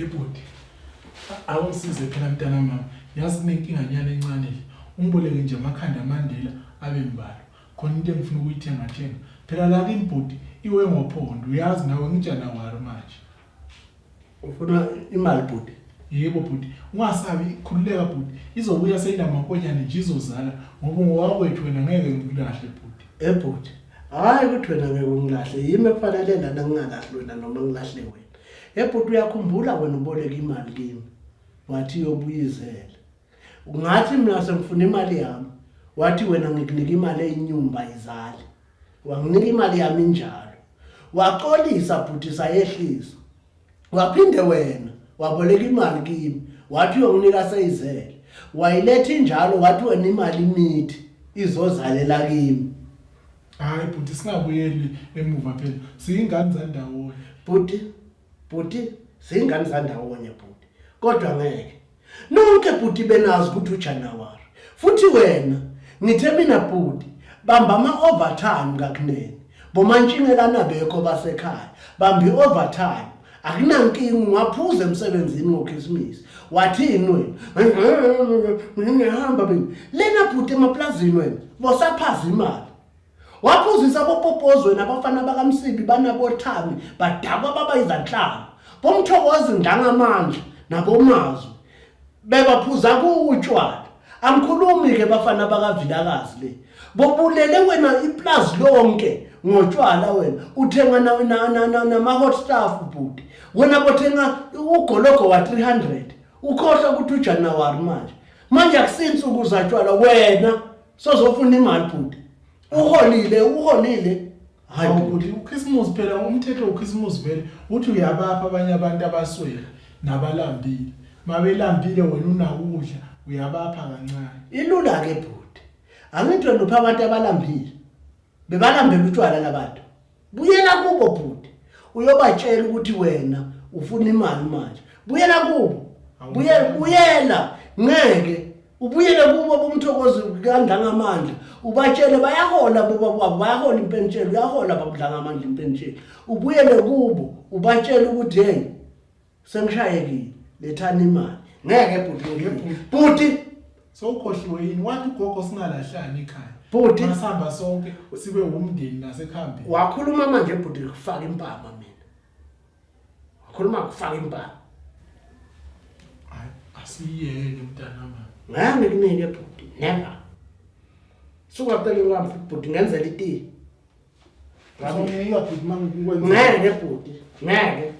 Yebhuti. Awungisize phela mntana mama. Yazi nenkinga nyane encane nje. Ungiboleke nje amakhanda amandela abe mbalo. Khona into engifuna ukuyithenga thenga. Phela la kimbhuti iwe ngophondo. Uyazi nawe ngitshana wari manje. Ufuna imali bhuti? Yebo bhuti. Ungasabi khululeka bhuti. Izobuya seyinamankonyane nje izozala ngoba ngowakwethu wena ngeke ngikulahle bhuti. Bhuti. Hayi ukuthi wena ngeke ungilahle. Yimi ekufanele lana ngingalahle wena noma ngilahle wena. Bhuti uyakhumbula wena uboleka imali kimi. Wathi yobuyizela. Ungathi mina sengifuna imali yami. Wathi wena ngikunika imali eyinyumba izali. Wanginika imali yami njalo. Waxolisa bhuti sayehlisa. Waphinde wena waboleka imali kimi. Wathi uyonginika seyizele. Wayiletha njalo wathi wena imali imithi izozalela kimi. Hayi bhuti singabuyeli emuva phela. Siyingane zandawonye. Bhuti, siyingane zandawonye bhuti. Kodwa ngeke. Nonke bhuti benazi ukuthi uJanuary. Futhi wena ngithe mina bhuti bamba ama-overtime kakunene. Bomantshingelana bekho basekhaya. Bambi overtime. Akunankinga ungaphuza emsebenzini ngoKhisimusi. Wathini wena? Ngihamba bini. Lena bhuti emaplazini wena bosaphaza imali. Waphuzisa boPopozwe nabafana bakaMsibi banabothami badakwa baba izanhlanga. Bomthokozi ndangamandla nabomazwi. Bebaphuza kuutshwala. Angikhulumi ke bafana bakaVilakazi le. Bobulele wena iplaza lonke ngotshwala wena. Uthenga nama hot stuff bhuti. Wena bothenga ugologo wa 300. Ukhohle ukuthi uJanuary manje. Manje akusinsuku zatshwala wena sozofuna imali bhuti. Uholile. Hayi bhuti uChristmas phela umthetho uChristmas vele uthi uyabapha abanye abantu abaswele nabalambile. Mabelambile wena unakudla uyabapha kancane. Ilula ke bhuti. Angithi wena upha abantu abalambile. Bebalambela utshwala labantu. Buyela kubo bhuti. Uyobatshela ukuthi wena ufuna imali manje. Buyela kubo. Buyela. Ngeke. Ubuyele kubo bomthokozi kaNdlangamandla. Ubatshele bayahola boba bayahola impentshelo. Uyahola babuDlangamandla impentshelo. Ubuyele kubo. Ubatshele ukuthi hey sengishayekile. Lethani imali. Ngeke bhuti. Sowukhohliwe yini? Wathi ugogo singalahlani ekhaya. Bhuti masihamba sonke sibe umndeni nasekhambeni. Wakhuluma manje bhuti kufaka impama mina. Wakhuluma kufaka impama. Hayi asiyeke mntana mama. Ngeke kunike bhuti. Never. Sukaphela ngami bhuti ngenzela iti. Ngeke bhuti mangikwenza. Ngeke bhuti. Ngeke.